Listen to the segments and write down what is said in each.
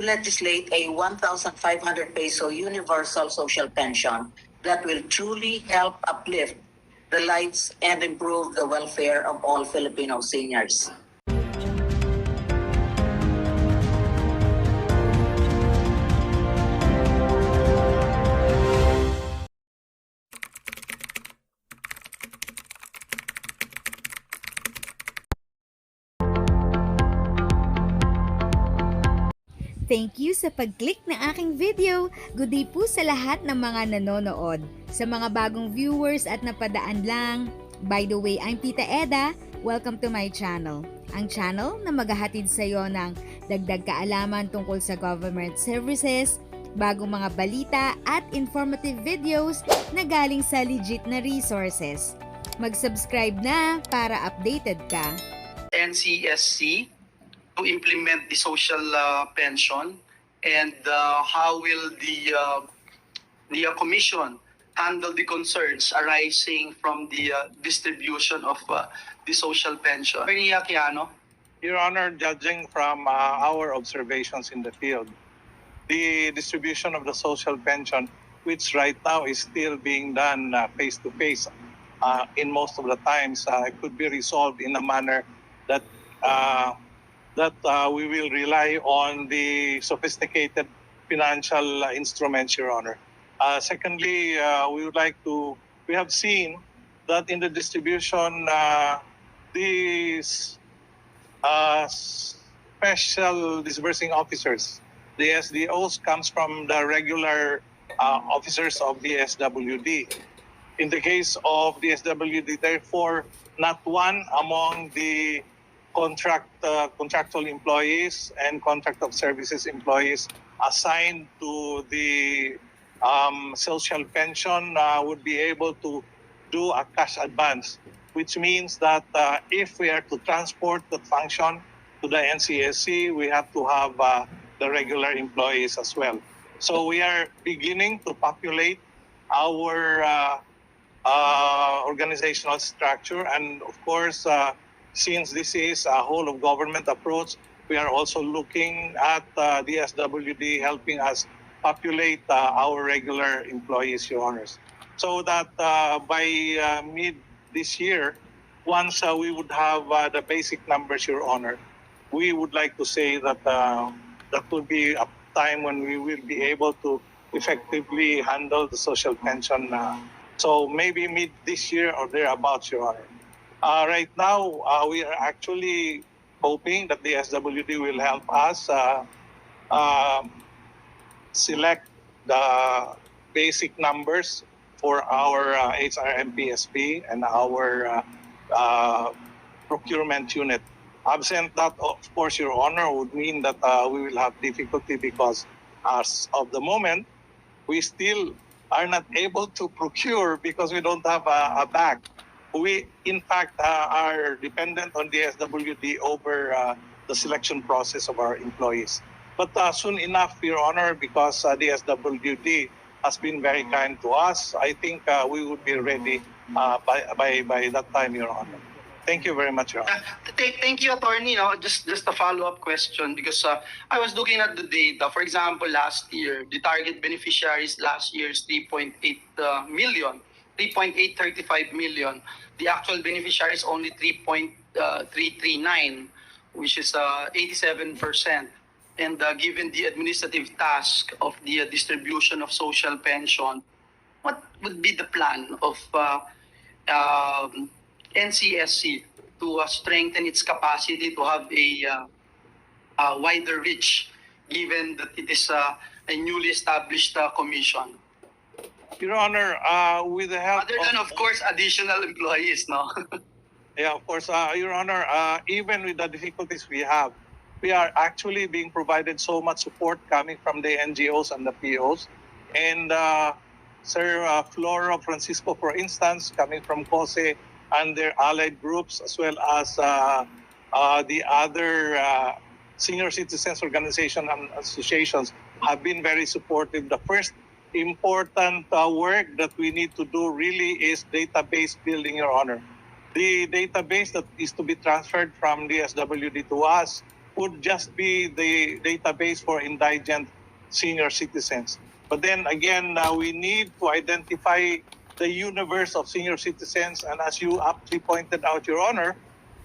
legislate a 1,500 peso universal social pension that will truly help uplift the lives and improve the welfare of all Filipino seniors. Thank you sa pag-click ng aking video. Good day po sa lahat ng mga nanonood. Sa mga bagong viewers at napadaan lang, by the way, I'm Tita Eda. Welcome to my channel. Ang channel na maghahatid sa iyo ng dagdag kaalaman tungkol sa government services, bagong mga balita at informative videos na galing sa legit na resources. Mag-subscribe na para updated ka. NCSC to implement the social pension, and how will the commission handle the concerns arising from the distribution of the social pension? Your Honor, judging from our observations in the field, the distribution of the social pension, which right now is still being done face-to-face in most of the times, could be resolved in a manner that we will rely on the sophisticated financial instruments, Your Honor. Secondly, we have seen that in the distribution, these special disbursing officers, the SDOs, comes from the regular officers of the SWD. In the case of the SWD, therefore, not one among the contractual employees and contract of services employees assigned to the social pension would be able to do a cash advance, which means that if we are to transport the function to the NCSC, we have to have the regular employees as well. So we are beginning to populate our organizational structure, and of course, since this is a whole of government approach, we are also looking at the SWD helping us populate our regular employees, Your Honors. So that by mid this year, once we would have the basic numbers, Your Honor, we would like to say that that would be a time when we will be able to effectively handle the social pension. So maybe mid this year or thereabouts, Your Honor. Right now, we are actually hoping that the SWD will help us select the basic numbers for our HRMPSP and our procurement unit. Absent that, of course, Your Honor, would mean that we will have difficulty because as of the moment, we still are not able to procure because we don't have a bag. We, in fact, are dependent on the SWD over the selection process of our employees. But soon enough, Your Honor, because the SWD has been very kind to us, I think we would be ready by that time, Your Honor. Thank you very much, Your Honor. Thank you, Attorney. No, just a follow-up question, because I was looking at the data. For example, last year, the target beneficiaries last year is 3.8 million. 3.835 million. The actual beneficiary is only 3.339, which is 87%. And given the administrative task of the distribution of social pension, what would be the plan of NCSC to strengthen its capacity to have a wider reach, given that it is a newly established commission? Your Honor, with the help other than, of course, additional employees, no? Yeah, of course, Your Honor, even with the difficulties we have, we are actually being provided so much support coming from the NGOs and the POs. And Sir Floro Francisco, for instance, coming from COSE and their allied groups, as well as the other senior citizens organizations and associations, have been very supportive. The first important work that we need to do really is database building, Your Honor. The database that is to be transferred from the SWD to us would just be the database for indigent senior citizens. But then again, we need to identify the universe of senior citizens. And as you aptly pointed out, Your Honor,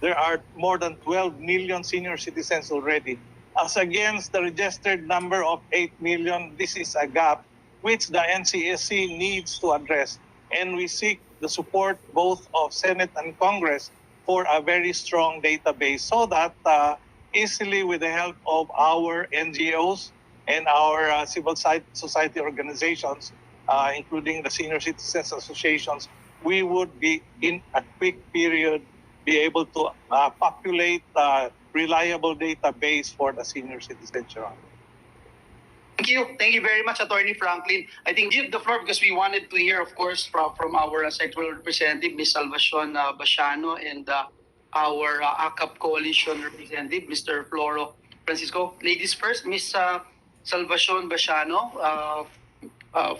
there are more than 12 million senior citizens already. As against the registered number of 8 million, this is a gap which the NCSC needs to address. And we seek the support both of Senate and Congress for a very strong database so that easily with the help of our NGOs and our civil society organizations, including the senior citizens associations, we would be in a quick period be able to populate a reliable database for the senior citizens. Thank you. Thank you very much, Attorney Franklin. I think give the floor because we wanted to hear, of course, from our sectoral representative, Ms. Salvacion Basiano, and our acop coalition representative, Mr. Floro Francisco. Ladies first, Ms. Salvacion Basiano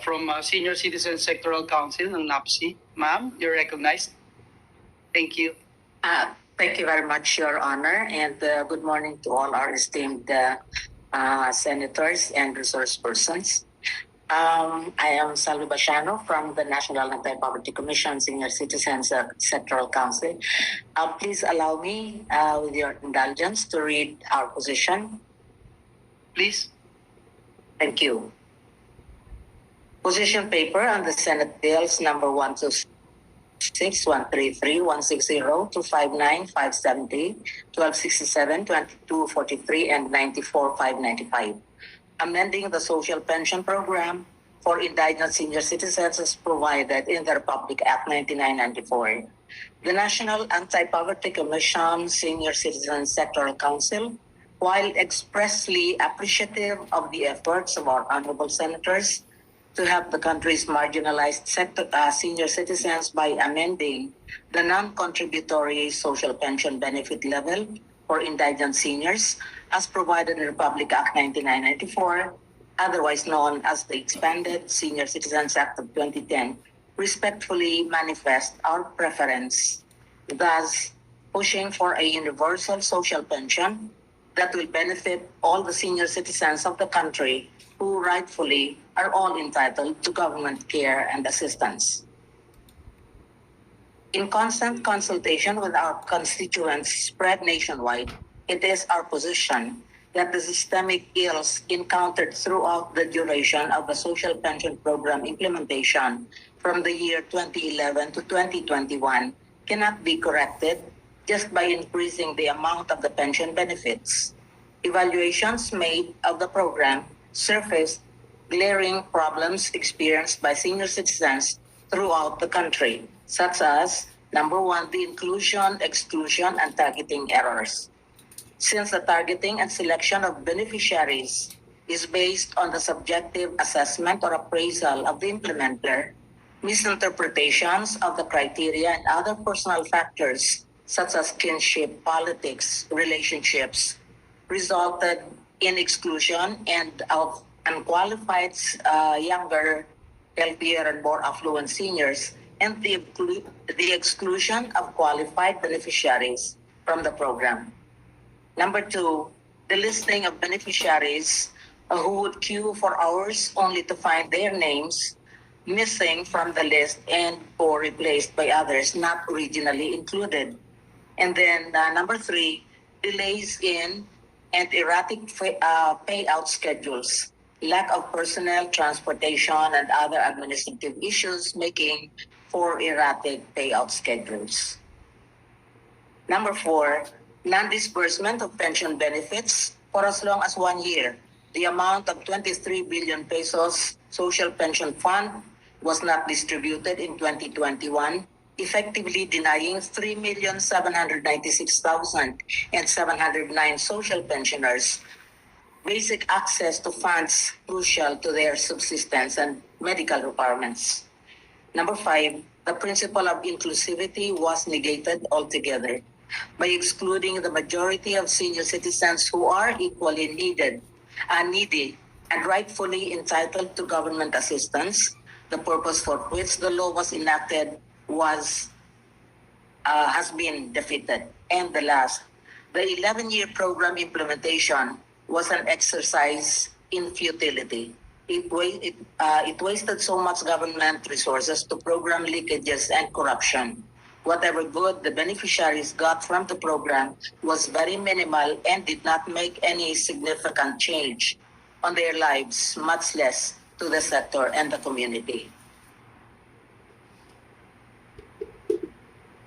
from Senior Citizen Sectoral Council ng NAPSI. Ma'am, you're recognized. Thank you. Thank you very much, Your Honor, and good morning to all our esteemed senators and resource persons. I am Salvi Basiano from the National Anti-Poverty Commission Senior Citizens Sectoral Council. Please allow me, with your indulgence, to read our position. Please. Thank you. Position paper on the Senate bills number 126, 133, 160, 259, 570, 1267, 2243, and 94, 595. Amending the social pension program for indigent senior citizens as provided in the Republic Act 1994. The National Anti-Poverty Commission Senior Citizens Sectoral Council, while expressly appreciative of the efforts of our honorable senators to help the country's marginalized senior citizens by amending the non-contributory social pension benefit level for indigent seniors as provided in Republic Act 1994, otherwise known as the Expanded Senior Citizens Act of 2010, respectfully manifest our preference, thus pushing for a universal social pension that will benefit all the senior citizens of the country who rightfully are all entitled to government care and assistance. In constant consultation with our constituents spread nationwide, it is our position that the systemic ills encountered throughout the duration of the social pension program implementation from the year 2011 to 2021 cannot be corrected just by increasing the amount of the pension benefits. Evaluations made of the program surfaced glaring problems experienced by senior citizens throughout the country, such as, number one, the inclusion, exclusion, and targeting errors. Since the targeting and selection of beneficiaries is based on the subjective assessment or appraisal of the implementer, misinterpretations of the criteria and other personal factors, such as kinship, politics, relationships, resulted in exclusion and of unqualified younger, healthier, and more affluent seniors, and the exclusion of qualified beneficiaries from the program. Number two, the listing of beneficiaries who would queue for hours only to find their names missing from the list and or replaced by others not originally included. And then number three, delays in and erratic payout schedules, lack of personnel, transportation, and other administrative issues making for erratic payout schedules. Number four, non-disbursement of pension benefits for as long as 1 year. The amount of 23 billion pesos social pension fund was not distributed in 2021, effectively denying 3,796,709 social pensioners basic access to funds crucial to their subsistence and medical requirements. Number five, the principle of inclusivity was negated altogether by excluding the majority of senior citizens who are equally needy and rightfully entitled to government assistance, the purpose for which the law was enacted has been defeated. And the last, The 11-year program implementation was an exercise in futility. It wasted so much government resources to program leakages and corruption. Whatever good the beneficiaries got from the program was very minimal and did not make any significant change on their lives, much less to the sector and the community.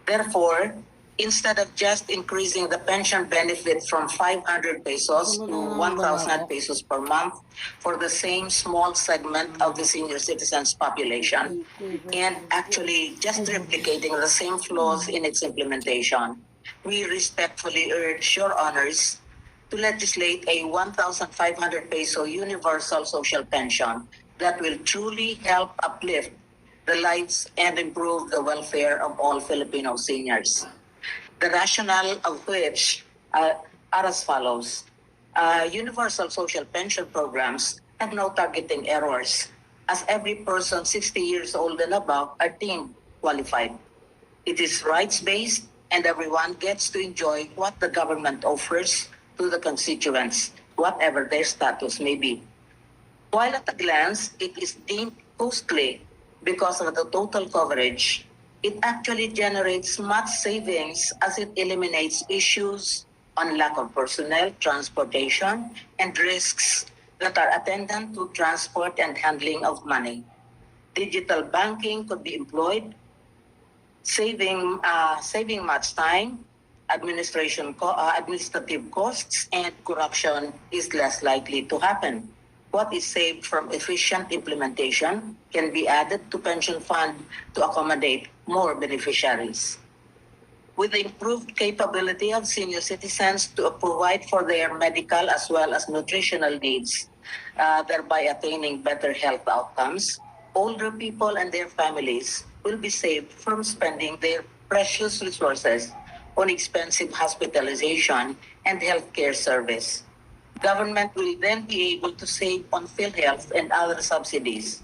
Therefore, instead of just increasing the pension benefit from 500 pesos to 1,000 pesos per month for the same small segment of the senior citizens population, and actually just replicating the same flaws in its implementation, we respectfully urge your honors to legislate a 1,500 peso universal social pension that will truly help uplift the lives and improve the welfare of all Filipino seniors. The rationale of which are as follows. Universal social pension programs have no targeting errors, as every person 60 years old and above are deemed qualified. It is rights-based, and everyone gets to enjoy what the government offers to the constituents, whatever their status may be. While at a glance, it is deemed costly because of the total coverage, it actually generates much savings as it eliminates issues on lack of personnel, transportation, and risks that are attendant to transport and handling of money. Digital banking could be employed, saving much time, administrative costs, and corruption is less likely to happen. What is saved from efficient implementation can be added to pension fund to accommodate more beneficiaries. With the improved capability of senior citizens to provide for their medical as well as nutritional needs, thereby attaining better health outcomes, older people and their families will be saved from spending their precious resources on expensive hospitalization and healthcare service. Government will then be able to save on PhilHealth and other subsidies.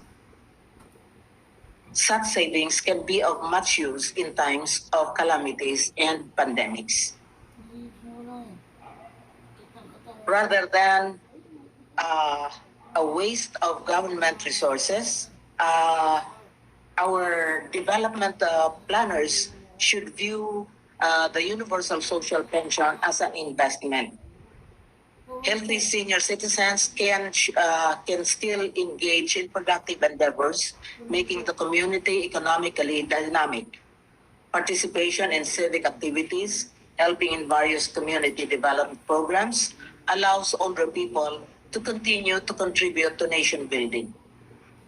Such savings can be of much use in times of calamities and pandemics. Rather than a waste of government resources, our development planners should view the universal social pension as an investment. Healthy senior citizens can still engage in productive endeavors, making the community economically dynamic. Participation in civic activities, helping in various community development programs, allows older people to continue to contribute to nation building.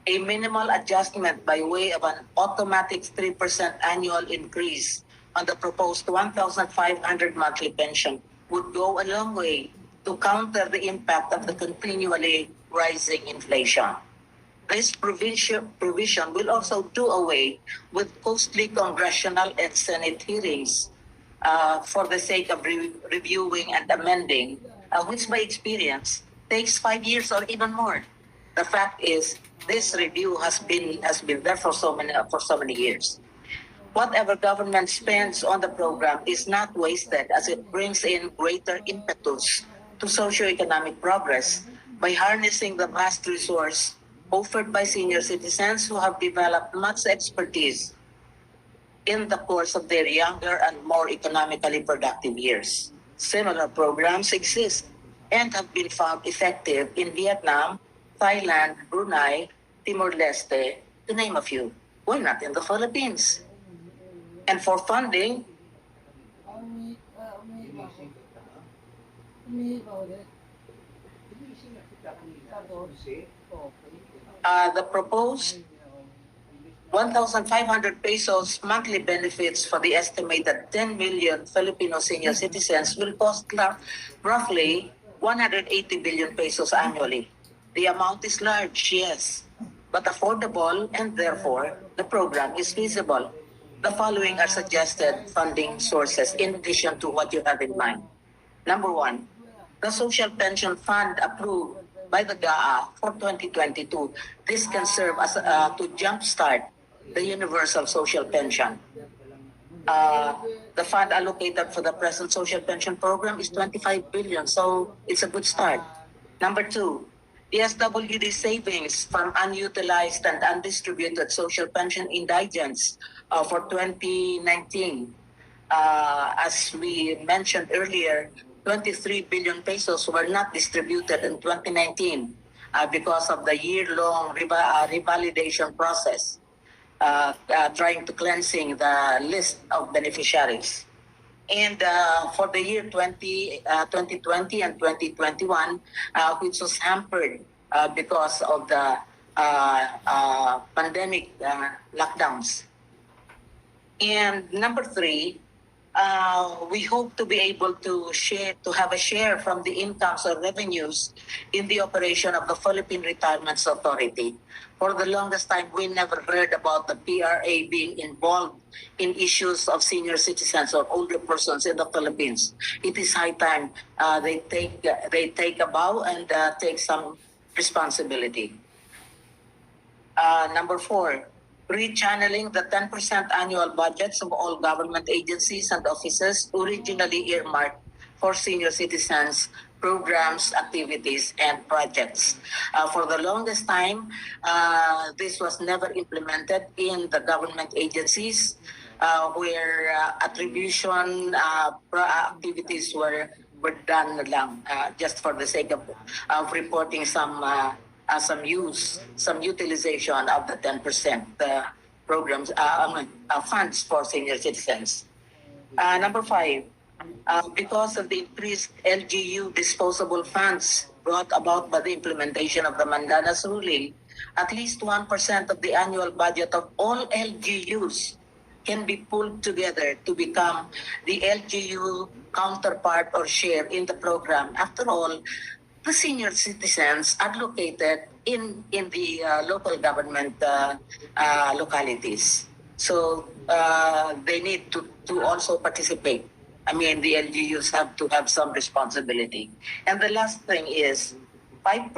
A minimal adjustment by way of an automatic 3% annual increase on the proposed 1,500 monthly pension would go a long way to counter the impact of the continually rising inflation. This provision will also do away with costly congressional and Senate hearings for the sake of reviewing and amending, which by experience takes 5 years or even more. The fact is, this review has been there for so many years. Whatever government spends on the program is not wasted, as it brings in greater impetus to socioeconomic progress by harnessing the vast resource offered by senior citizens who have developed much expertise in the course of their younger and more economically productive years. Similar programs exist and have been found effective in Vietnam, Thailand, Brunei, Timor-Leste, to name a few. Why not in the Philippines? And for funding, the proposed 1,500 pesos monthly benefits for the estimated 10 million Filipino senior citizens will cost roughly 180 billion pesos annually. The amount is large, yes, but affordable, and therefore the program is feasible. The following are suggested funding sources in addition to what you have in mind. Number one, the Social Pension Fund approved by the GAA for 2022. This can serve as to jumpstart the universal social pension. The fund allocated for the present social pension program is 25 billion, so it's a good start. Number two, the SWD savings from unutilized and undistributed social pension indigents for 2019. As we mentioned earlier, 23 billion pesos were not distributed in 2019 because of the year-long revalidation process, trying to cleansing the list of beneficiaries. And for the year 2020 and 2021, which was hampered because of the pandemic lockdowns. And number three, we hope to be able to have a share from the incomes or revenues in the operation of the Philippine Retirement Authority. For the longest time, we never heard about the PRA being involved in issues of senior citizens or older persons in the Philippines. It is high time they take a bow and take some responsibility. Number four, rechanneling the 10% annual budgets of all government agencies and offices originally earmarked for senior citizens, programs, activities, and projects. For the longest time, this was never implemented in the government agencies where attribution activities were done lang, just for the sake of reporting some utilization of the 10% programs, funds for senior citizens. Number five, because of the increased LGU disposable funds brought about by the implementation of the Mandanas ruling, at least 1% of the annual budget of all LGUs can be pulled together to become the LGU counterpart or share in the program. After all, the senior citizens are located in the local government localities. So they need to also participate. I mean, the LGUs have to have some responsibility. And the last thing is 5%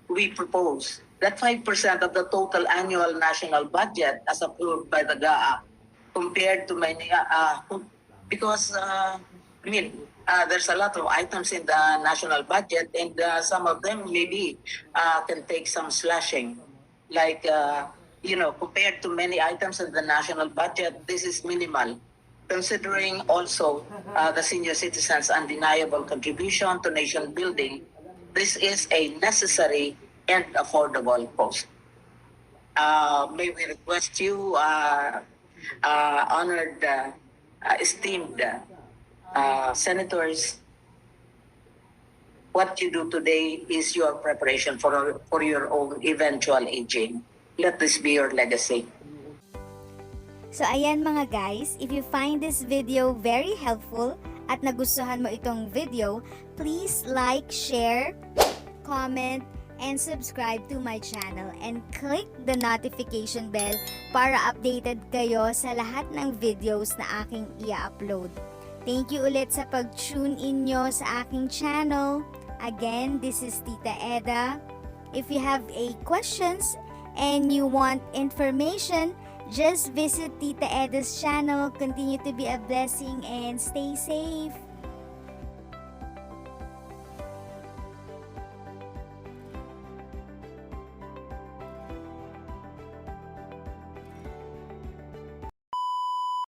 we propose. That 5% of the total annual national budget as approved by the GAA compared to many, because there's a lot of items in the national budget, and some of them maybe can take some slashing. Like, compared to many items in the national budget, this is minimal. Considering also the senior citizens' undeniable contribution to nation building, this is a necessary and affordable post. May we request you, honored, esteemed senators, what you do today is your preparation for your own eventual aging. Let this be your legacy. So ayan mga guys, if you find this video very helpful at nagustuhan mo itong video, please like, share, comment, and subscribe to my channel and click the notification bell para updated kayo sa lahat ng videos na aking i-upload. Thank you ulit sa pag-tune in nyo sa aking channel. Again, this is Tita Eda. If you have questions and you want information, just visit Tita Eda's channel. Continue to be a blessing and stay safe.